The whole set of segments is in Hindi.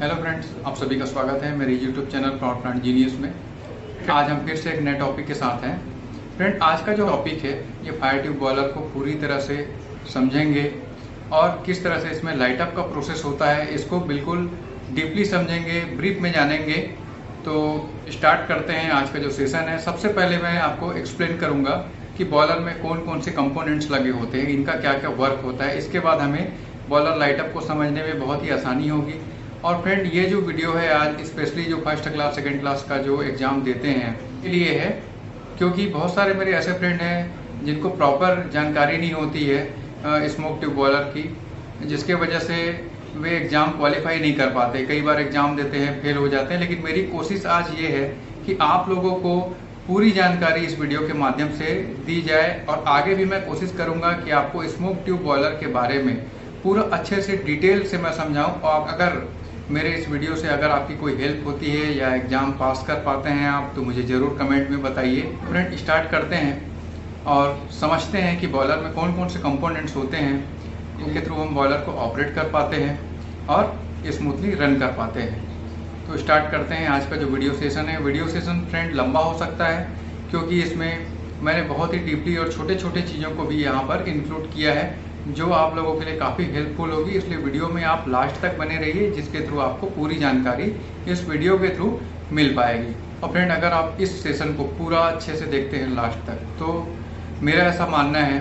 हेलो फ्रेंड्स, आप सभी का स्वागत है मेरे YouTube channel power plant genius में। आज हम फिर से एक नए टॉपिक के साथ हैं। फ्रेंड, आज का जो टॉपिक है ये फायर ट्यूब बॉयलर को पूरी तरह से समझेंगे और किस तरह से इसमें लाइट अप का प्रोसेस होता है इसको बिल्कुल डीपली समझेंगे, ब्रीफ में जानेंगे। तो स्टार्ट करते हैं आज का जो सेशन है। सबसे पहले मैं आपको एक्सप्लेन करूँगा कि बॉयलर में कौन कौन से कंपोनेंट्स लगे होते हैं, इनका क्या क्या वर्क होता है। इसके बाद हमें बॉयलर लाइट अप को समझने में बहुत ही आसानी होगी। और फ्रेंड, ये जो वीडियो है आज स्पेशली जो फर्स्ट क्लास सेकंड क्लास का जो एग्ज़ाम देते हैं के लिए है, क्योंकि बहुत सारे मेरे ऐसे फ्रेंड हैं जिनको प्रॉपर जानकारी नहीं होती है स्मोक ट्यूब बॉयलर की, जिसके वजह से वे एग्ज़ाम क्वालिफाई नहीं कर पाते। कई बार एग्ज़ाम देते हैं, फेल हो जाते हैं। लेकिन मेरी कोशिश आज ये है कि आप लोगों को पूरी जानकारी इस वीडियो के माध्यम से दी जाए और आगे भी मैं कोशिश करूँगा कि आपको स्मोक ट्यूब बॉयलर के बारे में पूरा अच्छे से डिटेल से मैं समझाऊँ। और अगर मेरे इस वीडियो से अगर आपकी कोई हेल्प होती है या एग्ज़ाम पास कर पाते हैं आप, तो मुझे ज़रूर कमेंट में बताइए। फ्रेंड, स्टार्ट करते हैं और समझते हैं कि बॉयलर में कौन कौन से कंपोनेंट्स होते हैं जिनके थ्रू हम बॉयलर को ऑपरेट कर पाते हैं और स्मूथली रन कर पाते हैं। तो स्टार्ट करते हैं आज का जो वीडियो सेशन है। वीडियो सेशन फ्रेंड लंबा हो सकता है क्योंकि इसमें मैंने बहुत ही डीपली और छोटे छोटे चीज़ों को भी यहाँ पर इंक्लूड किया है जो आप लोगों के लिए काफ़ी हेल्पफुल होगी। इसलिए वीडियो में आप लास्ट तक बने रहिए, जिसके थ्रू आपको पूरी जानकारी इस वीडियो के थ्रू मिल पाएगी। और फ्रेंड, अगर आप इस सेशन को पूरा अच्छे से देखते हैं लास्ट तक, तो मेरा ऐसा मानना है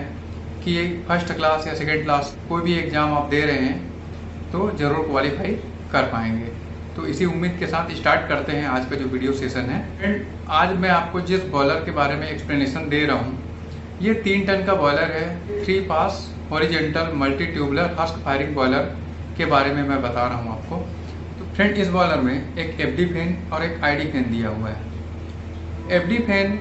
कि फर्स्ट क्लास या सेकेंड क्लास कोई भी एग्ज़ाम आप दे रहे हैं तो ज़रूर क्वालिफाई कर पाएंगे। तो इसी उम्मीद के साथ स्टार्ट करते हैं आज का जो वीडियो सेशन है। फ्रेंड, आज मैं आपको जिस बॉयलर के बारे में एक्सप्लेनेशन दे रहा हूँ, ये 3 टन का बॉयलर है। 3 pass horizontal multi tubular husk firing boiler के बारे में मैं बता रहा हूँ आपको। तो फ्रेंड, इस बॉयलर में एक एफडी फैन और एक आईडी फैन दिया हुआ है। एफडी फैन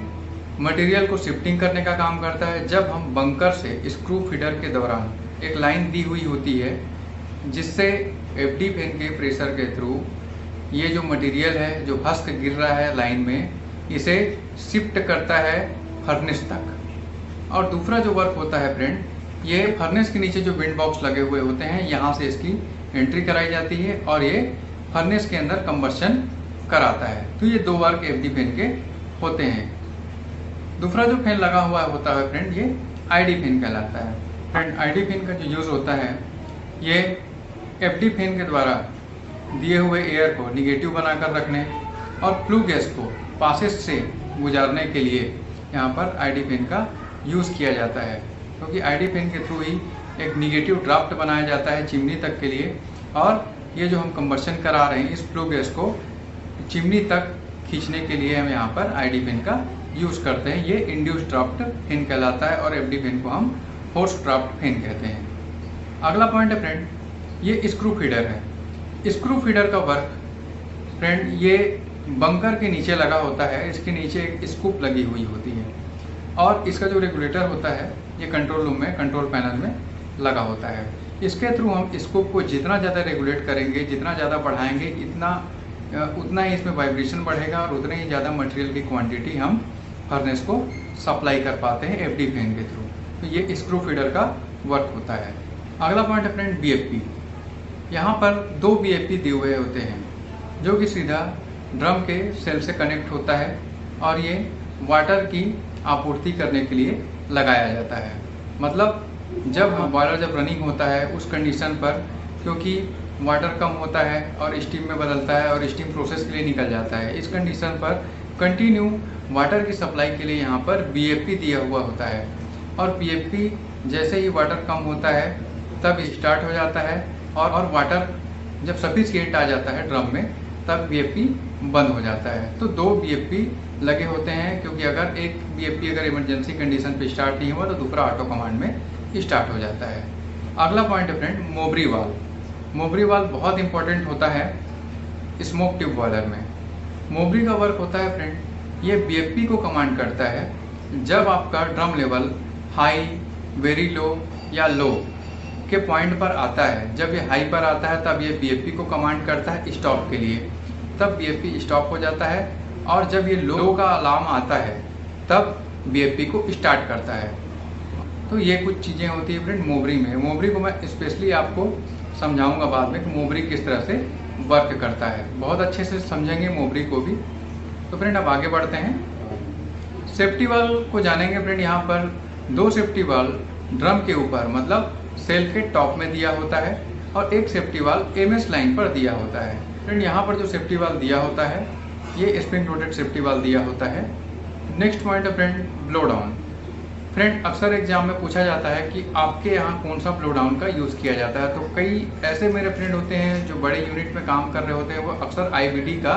मटेरियल को शिफ्टिंग करने का काम करता है। जब हम बंकर से स्क्रू फीडर के दौरान एक लाइन दी हुई होती है जिससे एफडी फैन के प्रेशर के थ्रू ये जो मटेरियल है जो हस्क गिर रहा है लाइन में, इसे शिफ्ट करता है फर्नेस तक। और दूसरा जो वर्क होता है फ्रेंड, ये फर्नेस के नीचे जो विंड बॉक्स लगे हुए होते हैं, यहाँ से इसकी एंट्री कराई जाती है और ये फर्नेस के अंदर कंबशन कराता है। तो ये 2 वर्क एफडी फैन के होते हैं। दूसरा जो फैन लगा हुआ होता है फ्रेंड, ये आईडी फैन कहलाता है। फ्रेंड, आईडी फैन का जो यूज़ होता है, ये एफडी फैन के द्वारा दिए हुए एयर को निगेटिव बनाकर रखने और फ्लू गैस को पासेज से गुजारने के लिए यहाँ पर आईडी फैन का यूज़ किया जाता है, क्योंकि आईडी फैन के थ्रू ही एक निगेटिव ड्राफ्ट बनाया जाता है चिमनी तक के लिए। और ये जो हम कंबशन करा रहे हैं, इस फ्लू गैस को चिमनी तक खींचने के लिए हम यहाँ पर आईडी फैन का यूज़ करते हैं। ये इंड्यूस ड्राफ्ट फैन कहलाता है और एफडी फैन को हम फोर्स ड्राफ्ट फैन कहते हैं। अगला पॉइंट है फ्रेंड, ये स्क्रू फीडर है। स्क्रू फीडर का वर्क फ्रेंड, ये बंकर के नीचे लगा होता है। इसके नीचे एक स्कूप लगी हुई होती है और इसका जो रेगुलेटर होता है ये कंट्रोल रूम में, कंट्रोल पैनल में लगा होता है। इसके थ्रू हम स्कोप को जितना ज़्यादा रेगुलेट करेंगे, जितना ज़्यादा बढ़ाएंगे, उतना ही इसमें वाइब्रेशन बढ़ेगा और उतने ही ज़्यादा मटेरियल की क्वांटिटी हम फर्नेस को सप्लाई कर पाते हैं एफडी फैन के थ्रू। तो ये स्क्रू फीडर का वर्क होता है। अगला पॉइंट है फ्रेंड, बीएफपी। यहाँ पर 2 बीएफपी दिए हुए होते हैं जो कि सीधा ड्रम के सेल से कनेक्ट होता है और ये वाटर की आपूर्ति करने के लिए लगाया जाता है। मतलब जब बॉयलर जब रनिंग होता है उस कंडीशन पर, क्योंकि वाटर कम होता है और स्टीम में बदलता है और स्टीम प्रोसेस के लिए निकल जाता है, इस कंडीशन पर कंटिन्यू वाटर की सप्लाई के लिए यहाँ पर बीएफपी दिया हुआ होता है। और बीएफपी जैसे ही वाटर कम होता है तब स्टार्ट हो जाता है और वाटर जब सफिशिएंट आ जाता है ड्रम में तब बीएफपी बंद हो जाता है। तो 2 बीएफपी लगे होते हैं, क्योंकि अगर एक बीएफपी अगर इमरजेंसी कंडीशन पे स्टार्ट नहीं हुआ तो दूसरा ऑटो कमांड में स्टार्ट हो जाता है। अगला पॉइंट है फ्रेंड, मोबरी वाल। मोबरी वाल बहुत इंपॉर्टेंट होता है स्मोक ट्यूब बॉयलर में। मोबरी का वर्क होता है फ्रेंड, ये बीएफपी को कमांड करता है जब आपका drum level high, very low या लो के पॉइंट पर आता है। जब ये हाई पर आता है तब ये बीएफपी को कमांड करता है स्टॉप के लिए, तब बीएफपी स्टॉप हो जाता है। और जब ये लो का अलार्म आता है तब बीएफपी को स्टार्ट करता है। तो ये कुछ चीज़ें होती है फ्रेंड मोबरी में। मोबरी को मैं स्पेशली आपको समझाऊंगा बाद में कि मोबरी किस तरह से वर्क करता है। बहुत अच्छे से समझेंगे मोबरी को भी। तो फ्रेंड अब आगे बढ़ते हैं, सेफ्टी वाल्व को जानेंगे। फ्रेंड यहाँ पर 2 सेफ्टी वाल्व ड्रम के ऊपर मतलब सेल के टॉप में दिया होता है और एक सेफ्टी वाल्व एमएस लाइन पर दिया होता है। फ्रेंड यहाँ पर जो सेफ्टी वाल्व दिया होता है ये स्प्रिंग लोडेड सेफ्टी वाल्व दिया होता है। नेक्स्ट पॉइंट है फ्रेंड ब्लो डाउन। फ्रेंड अक्सर एग्जाम में पूछा जाता है कि आपके यहाँ कौन सा ब्लो डाउन का यूज़ किया जाता है। तो कई ऐसे मेरे फ्रेंड होते हैं जो बड़े यूनिट में काम कर रहे होते हैं, वो अक्सर आईबीडी का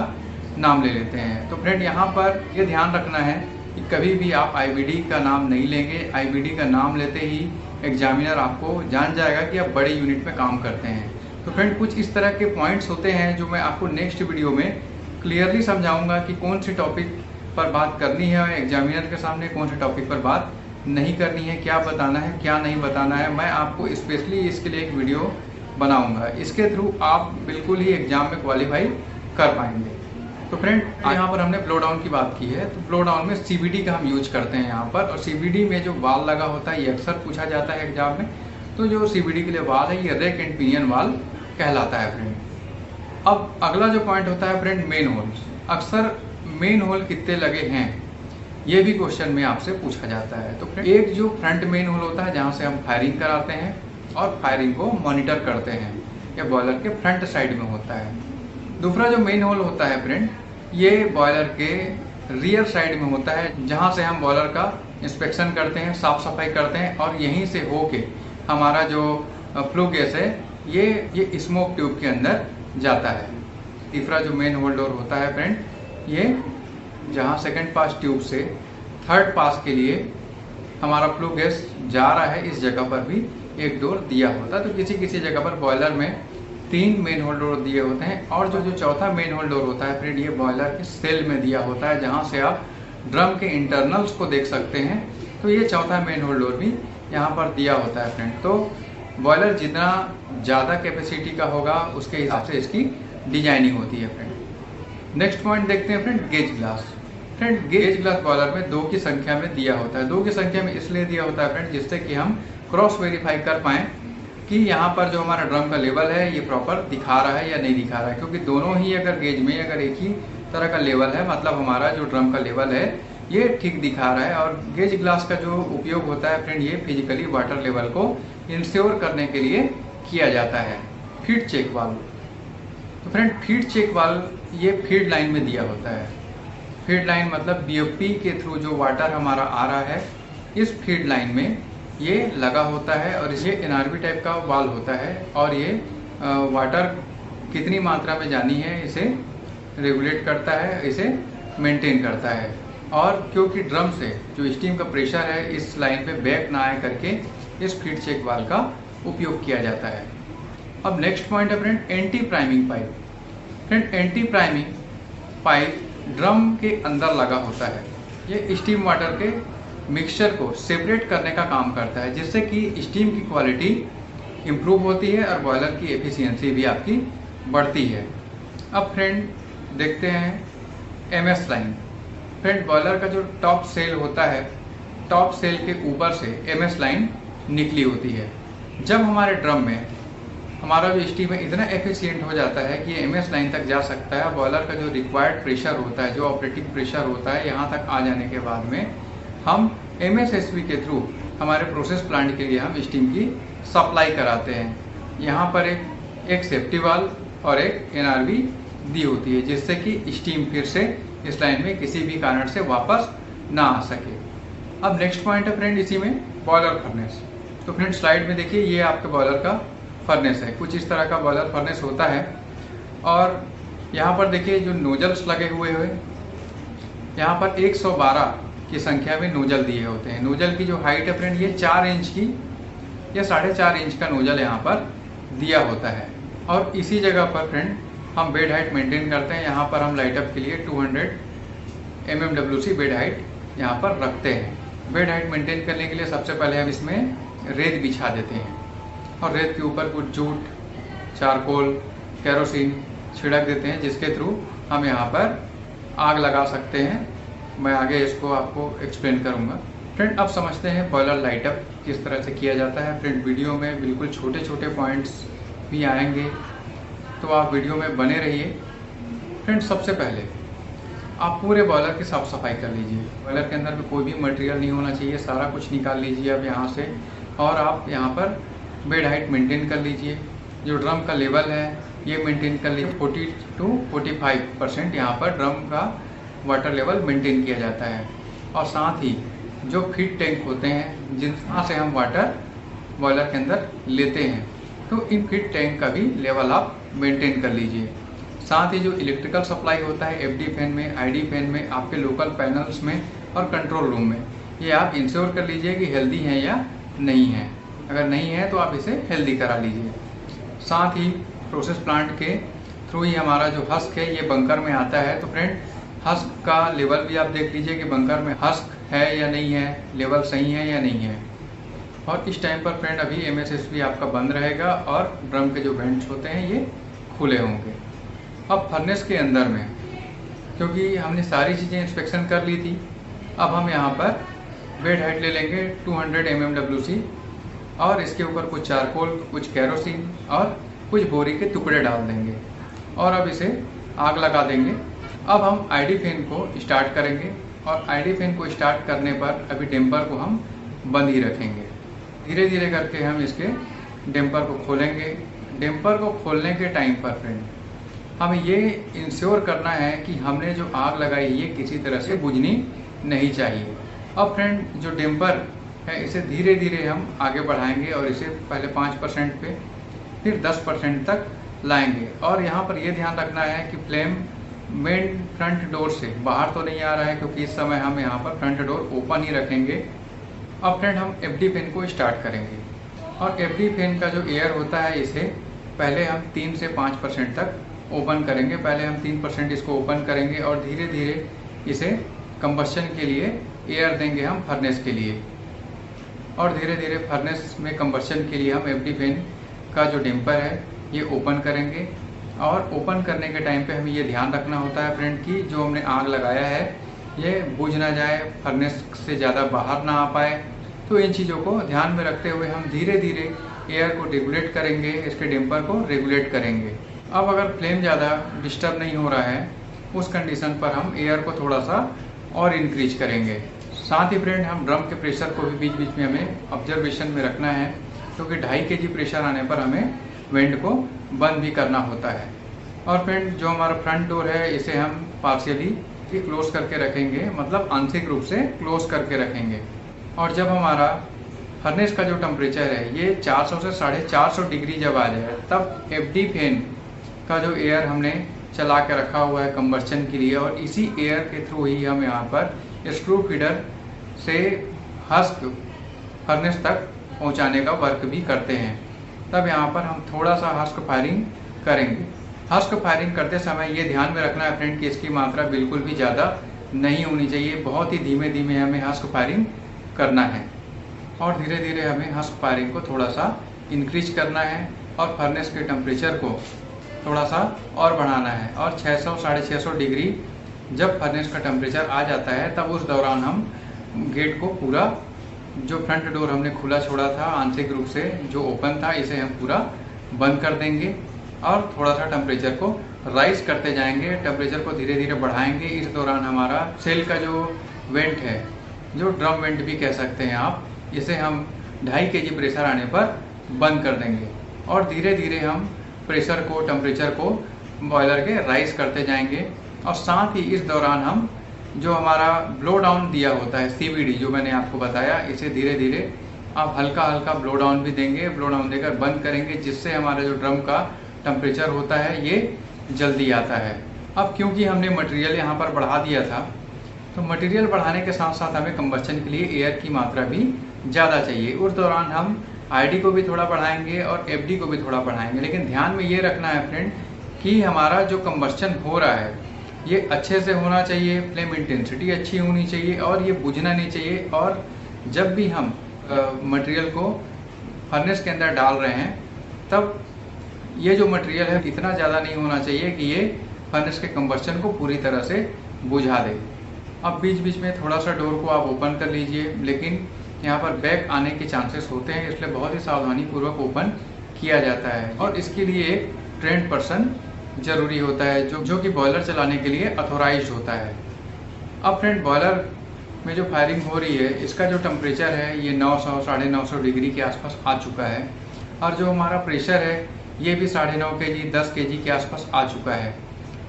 नाम ले लेते हैं। तो फ्रेंड यहाँ पर ये ध्यान रखना है कि कभी भी आप आईबीडी का नाम नहीं लेंगे। आईबीडी का नाम लेते ही एग्जामिनर आपको जान जाएगा कि आप बड़े यूनिट में काम करते हैं। तो फ्रेंड कुछ इस तरह के पॉइंट्स होते हैं जो मैं आपको नेक्स्ट वीडियो में क्लियरली समझाऊंगा कि कौन सी टॉपिक पर बात करनी है एग्जामिनर के सामने, कौन से टॉपिक पर बात नहीं करनी है, क्या बताना है क्या नहीं बताना है। मैं आपको स्पेशली इसके लिए एक वीडियो बनाऊंगा। इसके थ्रू आप बिल्कुल ही एग्जाम में क्वालिफाई कर पाएंगे। तो फ्रेंड यहाँ पर हमने ब्लो डाउन की बात की है। तो ब्लो डाउन में सीबीडी का हम यूज करते हैं यहाँ पर, और सीबीडी में जो वाल लगा होता है ये अक्सर पूछा जाता है एग्जाम में। तो जो सीबीडी के लिए वाल है ये रैक एंड पिनियन वाल कहलाता है फ्रेंड। अब अगला जो पॉइंट होता है फ्रेंड मेन होल। अक्सर मेन होल कितने लगे हैं ये भी क्वेश्चन में आपसे पूछा जाता है। तो फ्रेंड एक जो फ्रंट मेन होल होता है जहाँ से हम फायरिंग कराते हैं और फायरिंग को मॉनिटर करते हैं, ये बॉयलर के फ्रंट साइड में होता है। दूसरा जो मेन होल होता है फ्रेंड ये बॉयलर के रियर साइड में होता है, जहाँ से हम बॉयलर का इंस्पेक्शन करते हैं, साफ सफाई करते हैं और यहीं से होके हमारा जो फ्लू गैस है ये स्मोक ट्यूब के अंदर जाता है। तीसरा जो मेन होल डोर होता है फ्रेंड ये जहाँ सेकंड पास ट्यूब से थर्ड पास के लिए हमारा फ्लू गैस जा रहा है, इस जगह पर भी एक डोर दिया होता है। तो किसी किसी जगह पर बॉयलर में 3 मेन होल डोर दिए होते हैं और जो चौथा मेन होल डोर होता है फ्रेंड ये बॉयलर के सेल में दिया होता है, जहाँ से आप ड्रम के इंटरनल्स को देख सकते हैं। तो ये चौथा मेन होल डोर भी यहाँ पर दिया होता है फ्रेंड। तो बॉयलर जितना ज़्यादा कैपेसिटी का होगा उसके हिसाब से इसकी डिजाइनिंग होती है फ्रेंड। नेक्स्ट पॉइंट देखते हैं friend gauge glass. Friend gauge glass boiler में 2 की संख्या में दिया होता है। 2 की संख्या में इसलिए दिया होता है फ्रेंड जिससे कि हम क्रॉस वेरीफाई कर पाएँ कि यहाँ पर जो हमारा ड्रम का लेवल है ये प्रॉपर दिखा रहा है या नहीं दिखा रहा है। क्योंकि दोनों ही अगर गेज में अगर एक ही तरह का लेवल है मतलब हमारा जो ड्रम का लेवल है ये ठीक दिखा रहा है। और गेज ग्लास का जो उपयोग होता है फ्रेंड ये फिजिकली वाटर लेवल को इंश्योर करने के लिए किया जाता है। Feed check valve. तो फ्रेंड फीड चेक वाल्व ये फीड लाइन में दिया होता है। फीड लाइन मतलब बीओपी के थ्रू जो वाटर हमारा आ रहा है इस फीड लाइन में ये लगा होता है और ये एनआरबी टाइप का वाल्व होता है और ये वाटर कितनी मात्रा में जानी है इसे रेगुलेट करता है, इसे मेंटेन करता है। और क्योंकि ड्रम से जो स्टीम का प्रेशर है इस लाइन पे बैक ना आए करके इस फीड चेक वाल्व का उपयोग किया जाता है। अब नेक्स्ट पॉइंट है friend anti priming pipe. Friend anti priming pipe drum के अंदर लगा होता है। ये स्टीम वाटर के मिक्सचर को सेपरेट करने का काम करता है जिससे कि स्टीम की क्वालिटी इम्प्रूव होती है और बॉयलर की एफिशिएंसी भी आपकी बढ़ती है। अब फ्रेंड देखते हैं एमएस लाइन। फ्रेंड बॉयलर का जो टॉप सेल होता है, टॉप सेल के ऊपर से एमएस लाइन निकली होती है। जब हमारे ड्रम में हमारा जो स्टीम है इतना एफिशिएंट हो जाता है कि एमएस लाइन तक जा सकता है, बॉयलर का जो रिक्वायर्ड प्रेशर होता है, जो ऑपरेटिंग प्रेशर होता है, यहाँ तक आ जाने के बाद में हम एमएसएसबी के थ्रू हमारे प्रोसेस प्लांट के लिए हम स्टीम की सप्लाई कराते हैं। यहाँ पर एक सेफ्टी वाल्व और एक एनआरबी दी होती है जिससे कि स्टीम फिर से इस लाइन में किसी भी कारण से वापस ना आ सके। अब नेक्स्ट पॉइंट है फ्रेंड इसी में बॉयलर फर्नेस। तो फ्रेंड स्लाइड में देखिए ये आपके बॉयलर का फर्नेस है, कुछ इस तरह का बॉयलर फर्नेस होता है। और यहाँ पर देखिए जो नोजल्स लगे हुए हैं, यहाँ पर 112 की संख्या में नोजल दिए होते हैं। नोजल की जो हाइट है फ्रेंड ये 4 इंच की या 4.5 इंच का नोजल यहाँ पर दिया होता है। और इसी जगह पर फ्रेंड हम बेड हाइट मेंटेन करते हैं। यहाँ पर हम लाइट अप के लिए 200 mmWC बेड हाइट यहाँ पर रखते हैं। बेड हाइट मेंटेन करने के लिए सबसे पहले हम इसमें रेत बिछा देते हैं और रेत के ऊपर कुछ जूट, चारकोल, केरोसिन छिड़क देते हैं जिसके थ्रू हम यहाँ पर आग लगा सकते हैं। मैं आगे इसको आपको एक्सप्लेन करूँगा। फ्रेंड अब समझते हैं बॉयलर लाइट अप किस तरह से किया जाता है। फ्रेंड वीडियो में बिल्कुल छोटे छोटे पॉइंट्स भी आएंगे तो आप वीडियो में बने रहिए। फ्रेंड्स, सबसे पहले आप पूरे बॉयलर की साफ़ सफाई कर लीजिए। बॉयलर के अंदर भी कोई भी मटेरियल नहीं होना चाहिए, सारा कुछ निकाल लीजिए अब यहाँ से। और आप यहाँ पर बेड हाइट मेंटेन कर लीजिए। जो ड्रम का लेवल है ये मेंटेन कर लीजिए। 40 to 45% यहाँ पर ड्रम का वाटर लेवल मेंटेन किया जाता है। और साथ ही जो फीड टैंक होते हैं जिनसे से हम वाटर बॉयलर के अंदर लेते हैं, तो इन फीड टैंक का भी लेवल आप मेंटेन कर लीजिए। साथ ही जो इलेक्ट्रिकल सप्लाई होता है एफडी फैन में, आईडी फैन में, आपके लोकल पैनल्स में और कंट्रोल रूम में, ये आप इंश्योर कर लीजिए कि हेल्दी है या नहीं है। अगर नहीं है तो आप इसे हेल्दी करा लीजिए। साथ ही प्रोसेस प्लांट के थ्रू ही हमारा जो हस्क है ये बंकर में आता है। तो फ्रेंड, हस्क का लेवल भी आप देख लीजिए कि बंकर में हस्क है या नहीं है, लेवल सही है या नहीं है। और इस टाइम पर फ्रेंड अभी MSSB आपका बंद रहेगा और ड्रम के जो वेंट्स होते हैं ये खुले होंगे। अब फर्नेस के अंदर में, क्योंकि हमने सारी चीज़ें इंस्पेक्शन कर ली थी, अब हम यहाँ पर बेड हाइट ले लेंगे 200 mmWC और इसके ऊपर कुछ चारकोल, कुछ कैरोसिन और कुछ बोरी के टुकड़े डाल देंगे और अब इसे आग लगा देंगे। अब हम आईडी फैन को स्टार्ट करेंगे और आईडी फैन को स्टार्ट करने पर अभी डैम्पर को हम बंद ही रखेंगे। धीरे धीरे करके हम इसके डैम्पर को खोलेंगे। डैम्पर को खोलने के टाइम पर फ्रेंड हमें ये इंश्योर करना है कि हमने जो आग लगाई ये किसी तरह से बुझनी नहीं चाहिए। अब फ्रेंड, जो डैम्पर है इसे धीरे धीरे हम आगे बढ़ाएंगे और इसे पहले 5% पे फिर 10% तक लाएंगे। और यहाँ पर यह ध्यान रखना है कि फ्लेम मेन फ्रंट डोर से बाहर तो नहीं आ रहा है, क्योंकि इस समय हम यहाँ पर फ्रंट डोर ओपन ही रखेंगे। अब फ्रेंड हम एफडी फैन को स्टार्ट करेंगे और एफडी फैन का जो एयर होता है इसे पहले हम 3 से 5% तक ओपन करेंगे। पहले हम 3% इसको ओपन करेंगे और धीरे धीरे इसे कंबस्शन के लिए एयर देंगे हम फर्नेस के लिए। और धीरे धीरे फर्नेस में कंबस्शन के लिए हम एफडी फैन का जो डैम्पर है ये ओपन करेंगे। और ओपन करने के टाइम पे हमें ये ध्यान रखना होता है फ्रेंड कि जो हमने आग लगाया है ये बुझ ना जाए, फर्नेस से ज़्यादा बाहर ना आ पाए। तो इन चीज़ों को ध्यान में रखते हुए हम धीरे धीरे एयर को रेगुलेट करेंगे, इसके डैम्पर को रेगुलेट करेंगे। अब अगर फ्लेम ज़्यादा डिस्टर्ब नहीं हो रहा है उस कंडीशन पर हम एयर को थोड़ा सा और इंक्रीज करेंगे। साथ ही फ्रेंड हम ड्रम के प्रेशर को भी बीच बीच में हमें ऑब्जर्वेशन में रखना है, क्योंकि 2.5 kg प्रेशर आने पर हमें वेंट को बंद भी करना होता है। और फ्रेंड, जो हमारा फ्रंट डोर है इसे हम पार्शियली क्लोज करके रखेंगे, मतलब आंशिक रूप से क्लोज करके रखेंगे। और जब हमारा फर्नेस का जो टेम्परेचर है ये 400 से 450 डिग्री जब आ जाए, तब एफडी फैन का जो एयर हमने चला के रखा हुआ है कंबस्शन के लिए, और इसी एयर के थ्रू ही हम यहाँ पर स्क्रू फीडर से हस्क फर्नेस तक पहुँचाने का वर्क भी करते हैं। तब यहाँ पर हम थोड़ा सा हस्क फायरिंग करेंगे। हस्क फायरिंग करते समय ये ध्यान में रखना है फ्रेंड कि इसकी मात्रा बिल्कुल भी ज़्यादा नहीं होनी चाहिए। बहुत ही धीमे धीमे हमें हस्क फायरिंग करना है और धीरे धीरे हमें हस्क फायरिंग को थोड़ा सा इंक्रीज करना है और फर्नेस के टेम्परेचर को थोड़ा सा और बढ़ाना है। और 600 650 डिग्री जब फर्नेस का टेम्परेचर आ जाता है तब उस दौरान हम गेट को पूरा, जो फ्रंट डोर हमने खुला छोड़ा था आंशिक रूप से जो ओपन था, इसे हम पूरा बंद कर देंगे और थोड़ा सा टेम्परेचर को राइज करते जाएंगे, टेम्परेचर को धीरे धीरे बढ़ाएंगे। इस दौरान हमारा सेल का जो वेंट है, जो ड्रम वेंट भी कह सकते हैं आप, इसे हम 2.5 kg प्रेशर आने पर बंद कर देंगे और धीरे धीरे हम प्रेशर को, टेम्परेचर को बॉयलर के राइज करते जाएंगे। और साथ ही इस दौरान हम जो हमारा ब्लो डाउन दिया होता है CVD, जो मैंने आपको बताया, इसे धीरे धीरे आप हल्का हल्का ब्लो डाउन भी देंगे। ब्लो डाउन देकर बंद करेंगे, जिससे हमारा जो ड्रम का टेम्परेचर होता है ये जल्दी आता है। अब क्योंकि हमने मटेरियल यहाँ पर बढ़ा दिया था, तो मटेरियल बढ़ाने के साथ साथ हमें कंबस्शन के लिए एयर की मात्रा भी ज़्यादा चाहिए। उस दौरान हम आईडी को भी थोड़ा बढ़ाएंगे और एफडी को भी थोड़ा बढ़ाएंगे। लेकिन ध्यान में ये रखना है फ्रेंड कि हमारा जो कंबस्शन हो रहा है ये अच्छे से होना चाहिए, फ्लेम इंटेंसिटी अच्छी होनी चाहिए और ये बुझना नहीं चाहिए। और जब भी हम मटेरियल को फर्नेस के अंदर डाल रहे हैं तब ये जो मटेरियल है इतना ज़्यादा नहीं होना चाहिए कि ये फर्नेस के कंबस्शन को पूरी तरह से बुझा दे। अब बीच बीच में थोड़ा सा डोर को आप ओपन कर लीजिए, लेकिन यहाँ पर बैक आने के चांसेस होते हैं, इसलिए बहुत ही सावधानी पूर्वक ओपन किया जाता है। और इसके लिए एक ट्रेंड पर्सन जरूरी होता है जो कि बॉयलर चलाने के लिए अथोराइज्ड होता है। अब फ्रेंड, बॉयलर में जो फायरिंग हो रही है इसका जो टेम्परेचर है ये 900 950 डिग्री के आसपास आ चुका है, और जो हमारा प्रेशर है ये भी 9.5 kg 10 kg के आसपास आ चुका है।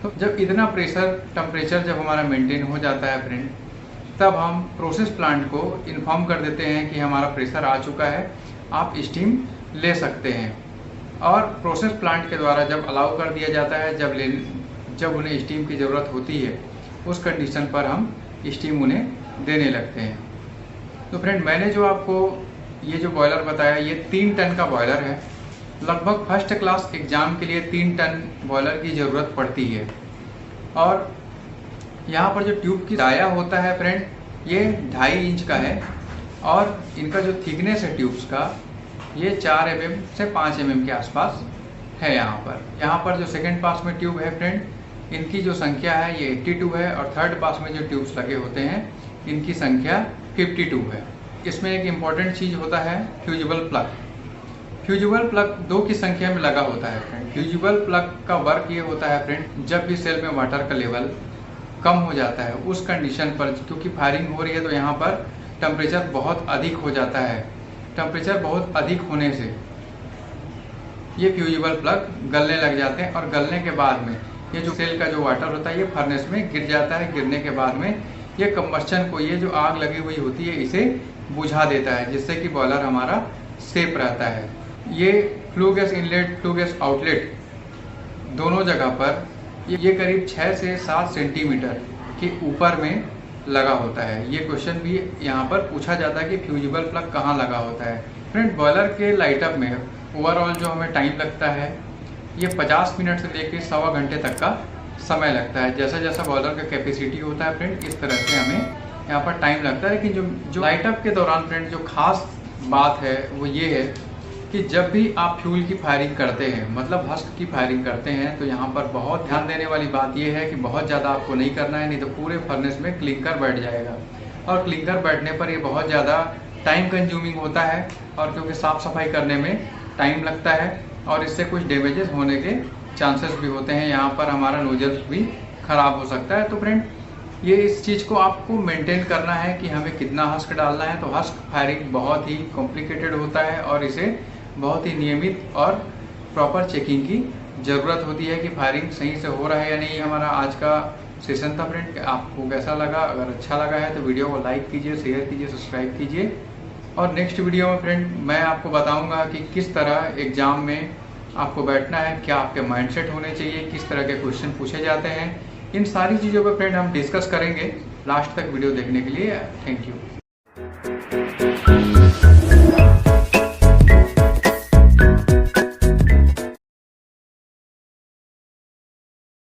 तो जब इतना टेम्परेचर जब हमारा मेंटेन हो जाता है फ्रेंड, तब हम प्रोसेस प्लांट को इन्फॉर्म कर देते हैं कि हमारा प्रेशर आ चुका है, आप स्टीम ले सकते हैं। और प्रोसेस प्लांट के द्वारा जब अलाउ कर दिया जाता है, जब उन्हें स्टीम की ज़रूरत होती है, उस कंडीशन पर हम स्टीम उन्हें देने लगते हैं। तो फ्रेंड, मैंने जो आपको ये जो बॉयलर बताया ये 3 टन का बॉयलर है। लगभग फर्स्ट क्लास एग्ज़ाम के लिए 3 टन बॉयलर की ज़रूरत पड़ती है। और यहाँ पर जो ट्यूब की दाया होता है फ्रेंड, ये 2.5 इंच का है, और इनका जो थिकनेस है ट्यूब्स का ये 4 mm से 5 mm के आसपास है। यहाँ पर जो सेकंड पास में ट्यूब है फ्रेंड, इनकी जो संख्या है ये 82 है, और थर्ड पास में जो ट्यूब्स लगे होते हैं इनकी संख्या 52 है। इसमें एक इम्पॉर्टेंट चीज़ होता है फ्यूजिबल प्लग। फ्यूजिबल प्लग 2 की संख्या में लगा होता है फ्रेंड। फ्यूजिबल प्लग का वर्क ये होता है फ्रेंड, जब भी सेल में वाटर का लेवल कम हो जाता है उस कंडीशन पर, क्योंकि फायरिंग हो रही है तो यहाँ पर टेम्परेचर बहुत अधिक हो जाता है। टेम्परेचर बहुत अधिक होने से ये फ्यूजिबल प्लग गलने लग जाते हैं, और गलने के बाद में ये जो सेल का जो वाटर होता है ये फर्नेस में गिर जाता है। गिरने के बाद में ये कंबस्शन को, ये जो आग लगी हुई होती है, इसे बुझा देता है, जिससे कि बॉयलर हमारा सेफ रहता है। ये flue gas inlet, flue gas outlet दोनों जगह पर ये करीब 6 से 7 सेंटीमीटर के ऊपर में लगा होता है। ये क्वेश्चन भी यहाँ पर पूछा जाता है कि फ्यूजिबल प्लग कहाँ लगा होता है। फ्रेंड, बॉयलर के लाइटअप में ओवरऑल जो हमें टाइम लगता है ये 50 मिनट से लेकर 1.25 घंटे तक का समय लगता है। जैसा जैसा बॉयलर का कैपेसिटी होता है फ्रेंड, इस तरह से हमें यहाँ पर टाइम लगता है। लेकिन जो लाइटअप के दौरान फ्रेंड जो खास बात है वो ये है कि जब भी आप फ्यूल की फायरिंग करते हैं, मतलब हस्क की फायरिंग करते हैं, तो यहाँ पर बहुत ध्यान देने वाली बात ये है कि बहुत ज़्यादा आपको नहीं करना है, नहीं तो पूरे फर्नेस में क्लिंकर बैठ जाएगा। और क्लिंकर बैठने पर ये बहुत ज़्यादा टाइम कंज्यूमिंग होता है, और क्योंकि साफ़ सफाई करने में टाइम लगता है, और इससे कुछ डैमेजेस होने के चांसेस भी होते हैं। यहाँ पर हमारा नोजल भी ख़राब हो सकता है। तो फ्रेंड, ये इस चीज़ को आपको मेंटेन करना है कि हमें कितना हस्क डालना है। तो हस्क फायरिंग बहुत ही कॉम्प्लिकेटेड होता है, और इसे बहुत ही नियमित और प्रॉपर चेकिंग की ज़रूरत होती है कि फायरिंग सही से हो रहा है या नहीं। हमारा आज का सेशन था फ्रेंड, आपको कैसा लगा? अगर अच्छा लगा है तो वीडियो को लाइक कीजिए, शेयर कीजिए, सब्सक्राइब कीजिए। और नेक्स्ट वीडियो में फ्रेंड मैं आपको बताऊंगा कि किस तरह एग्ज़ाम में आपको बैठना है, क्या आपके माइंडसेट होने चाहिए, किस तरह के क्वेश्चन पूछे जाते हैं। इन सारी चीज़ों पर फ्रेंड हम डिस्कस करेंगे। लास्ट तक वीडियो देखने के लिए थैंक यू।